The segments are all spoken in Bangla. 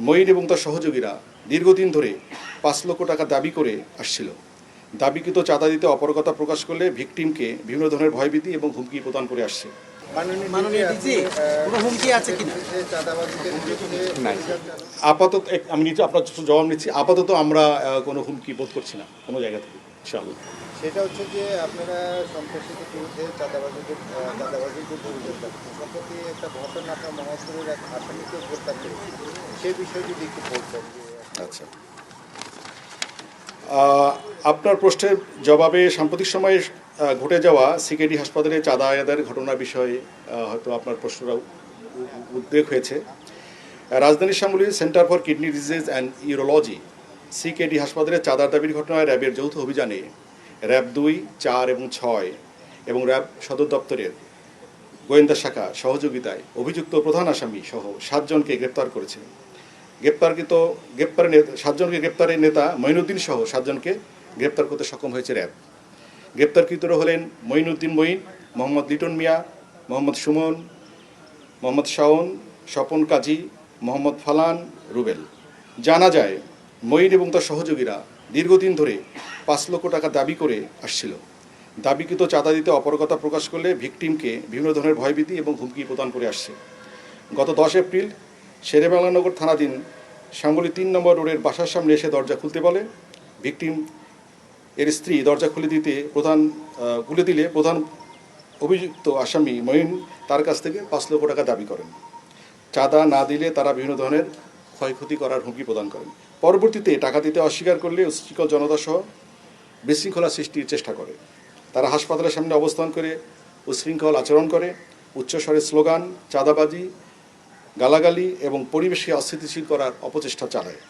মঈন এবং তার সহযোগীরা দীর্ঘদিন ধরে ৫ লক্ষ টাকা দাবি করে আসছিল। দাবিকৃত চাঁদা দিতে অপারগতা প্রকাশ করলে ভিকটিমকে বিভিন্ন ধরনের ভয়ভীতি এবং হুমকি প্রদান করে আসছে। আপাতত আমি আপনার জবাব নিচ্ছি, আপাতত আমরা কোনো হুমকি বোধ করছি না কোনো জায়গা থেকে, ইনশাআল্লাহ। সেটা হচ্ছে যে আপনারা সন্ত্রাসীদের বিরুদ্ধে চাঁদাবাজির বিরুদ্ধে সম্প্রতি একটা ঘটনা আপনার মোহাম্মদপুরের এক আসামিকে গ্রেপ্তার করেছে, সে বিষয়ে যদি একটু বলতেন। আচ্ছা, আপনার প্রশ্নের জবাবে সাম্প্রতিক সময়ে ঘটে যাওয়া সিকেডি হাসপাতালে চাঁদা আদায়ের ঘটনার বিষয়ে হয়তো আপনার প্রশ্নটা উদ্বেগ হয়েছে। রাজধানীর শ্যামলীর centre for kidney disease and urology CKD হাসপাতালে চাঁদার দাবির ঘটনায় র্যাবের যৌথ অভিযানে র্যাব ২, ৪ এবং ৬ এবং র্যাব সদর দপ্তরের গোয়েন্দা শাখা সহযোগিতায় অভিযুক্ত প্রধান আসামি সহ ৭ জনকে গ্রেপ্তার করেছে। গ্রেপ্তারের নেতা মঈনুদ্দিন সহ ৭ জনকে গ্রেপ্তার করতে সক্ষম হয়েছে র্যাব। গ্রেপ্তারকৃতরা হলেন মঈনুদ্দিন মঈন, মোহাম্মদ লিটন মিয়া, মোহাম্মদ সুমন, মোহাম্মদ শাওন, স্বপন কাজী, মোহাম্মদ ফালান, রুবেল। জানা যায়, মঈন এবং তার সহযোগীরা দীর্ঘদিন ধরে ৫ লক্ষ টাকা দাবি করে আসছিল। দাবিকৃত চাঁদা দিতে অপারগতা প্রকাশ করলে ভিকটিমকে বিভিন্ন ধরনের ভয়ভীতি এবং হুমকি প্রদান করে আসছে। গত ১০ এপ্রিল শেরেবাংলানগর থানাধীন শ্যামলী ৩ নম্বর রোডের বাসার সামনে এসে দরজা খুলতে বলে। ভিকটিম এর স্ত্রী দরজা খুলে দিলে প্রধান অভিযুক্ত আসামি মঈন তার কাছ থেকে ৫ লক্ষ টাকা দাবি করেন। চাঁদা না দিলে তারা বিভিন্ন ধরনের ক্ষয়ক্ষতি করার হুমকি প্রদান করেন। পরবর্তীতে টাকা দিতে অস্বীকার করলে উচ্ছৃঙ্খল জনতা সহ বিশৃঙ্খলা সৃষ্টির চেষ্টা করে। তারা হাসপাতালের সামনে অবস্থান করে উচ্ছৃঙ্খল আচরণ করে, উচ্চস্বরে স্লোগান, চাঁদাবাজি, গালাগালি এবং পরিবেশকে অস্থিতিশীল করার অপচেষ্টা চালায়।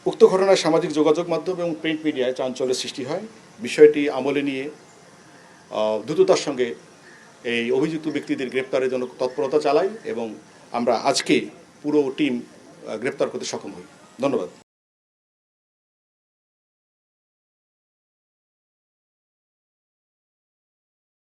উক্ত ঘটনায় সামাজিক যোগাযোগ মাধ্যম এবং প্রিন্ট মিডিয়ায় চাঞ্চল্যের সৃষ্টি হয়। বিষয়টি আমলে নিয়ে দ্রুততার সঙ্গে এই অভিযুক্ত ব্যক্তিদের গ্রেপ্তারের জন্য তৎপরতা চালাই এবং আমরা আজকে পুরো টিম গ্রেপ্তার করতে সক্ষম হই। ধন্যবাদ।